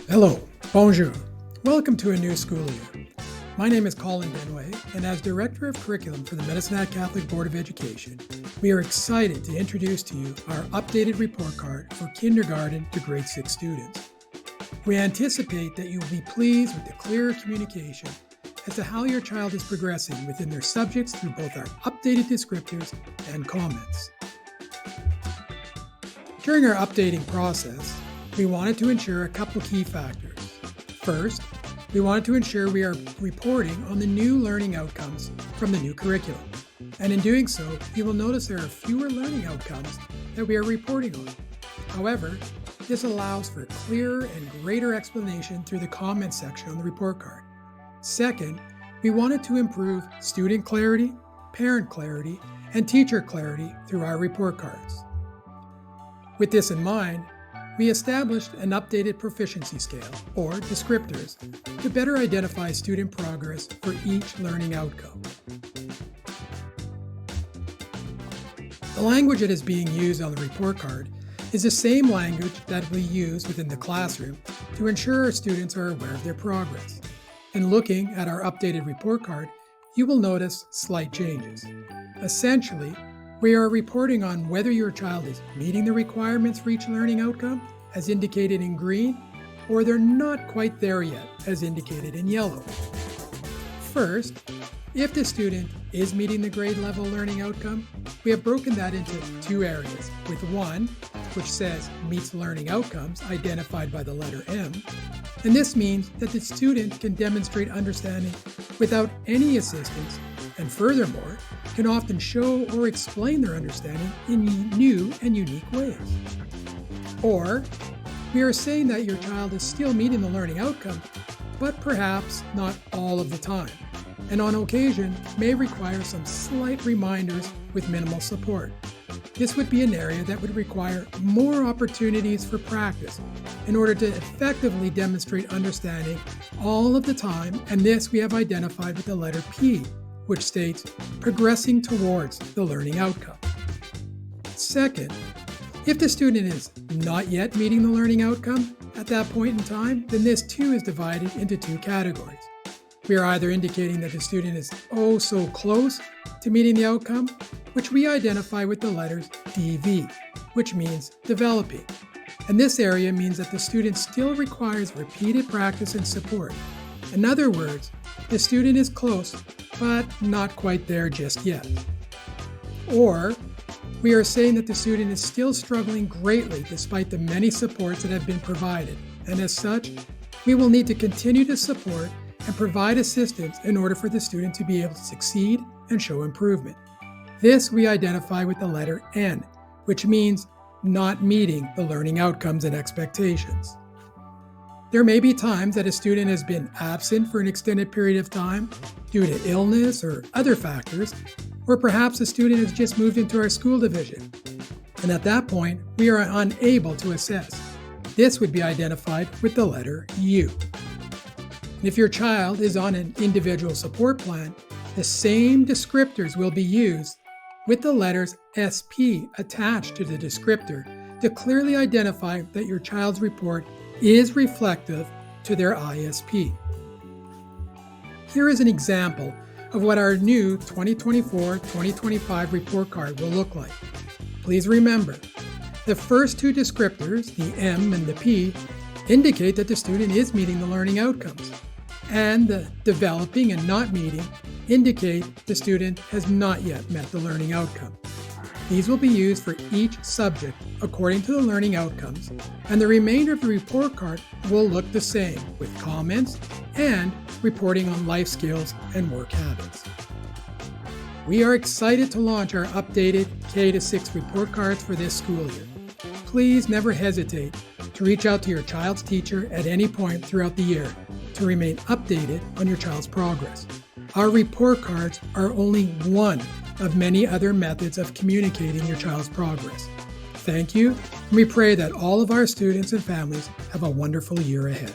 Hello, bonjour. Welcome to a new school year. My name is Colin Benway, and as Director of Curriculum for the Medicine Catholic Board of Education, we are excited to introduce to you our updated report card for kindergarten to grade 6 students. We anticipate that you will be pleased with the clearer communication as to how your child is progressing within their subjects through both our updated descriptors and comments. During our updating process, we wanted to ensure a couple key factors. First, we wanted to ensure we are reporting on the new learning outcomes from the new curriculum. And in doing so, you will notice there are fewer learning outcomes that we are reporting on. However, this allows for clearer and greater explanation through the comments section on the report card. Second, we wanted to improve student clarity, parent clarity, and teacher clarity through our report cards. With this in mind, we established an updated proficiency scale, or descriptors, to better identify student progress for each learning outcome. The language that is being used on the report card is the same language that we use within the classroom to ensure our students are aware of their progress. In looking at our updated report card, you will notice slight changes. Essentially, we are reporting on whether your child is meeting the requirements for each learning outcome, as indicated in green, or they're not quite there yet, as indicated in yellow. First, if the student is meeting the grade level learning outcome, we have broken that into two areas, with one, which says meets learning outcomes identified by the letter M, and this means that the student can demonstrate understanding without any assistance, and furthermore, can often show or explain their understanding in new and unique ways. Or, we are saying that your child is still meeting the learning outcome, but perhaps not all of the time, and on occasion may require some slight reminders with minimal support. This would be an area that would require more opportunities for practice in order to effectively demonstrate understanding all of the time, and this we have identified with the letter P, which states progressing towards the learning outcome. Second, if the student is not yet meeting the learning outcome at that point in time, then this too is divided into two categories. We are either indicating that the student is oh so close to meeting the outcome, which we identify with the letters DV, which means developing. And this area means that the student still requires repeated practice and support. In other words, the student is close, but not quite there just yet. Or, we are saying that the student is still struggling greatly despite the many supports that have been provided, and as such, we will need to continue to support and provide assistance in order for the student to be able to succeed and show improvement. This we identify with the letter N, which means not meeting the learning outcomes and expectations. There may be times that a student has been absent for an extended period of time due to illness or other factors, or perhaps a student has just moved into our school division. And at that point, we are unable to assess. This would be identified with the letter U. If your child is on an individual support plan, the same descriptors will be used with the letters SP attached to the descriptor to clearly identify that your child's report is reflective to their ISP. Here is an example of what our new 2024-2025 report card will look like. Please remember, the first two descriptors, the M and the P, indicate that the student is meeting the learning outcomes, and the developing and not meeting indicate the student has not yet met the learning outcome. These will be used for each subject according to the learning outcomes, and the remainder of the report card will look the same with comments and reporting on life skills and work habits. We are excited to launch our updated K-6 report cards for this school year. Please never hesitate to reach out to your child's teacher at any point throughout the year to remain updated on your child's progress. Our report cards are only one of many other methods of communicating your child's progress. Thank you, and we pray that all of our students and families have a wonderful year ahead.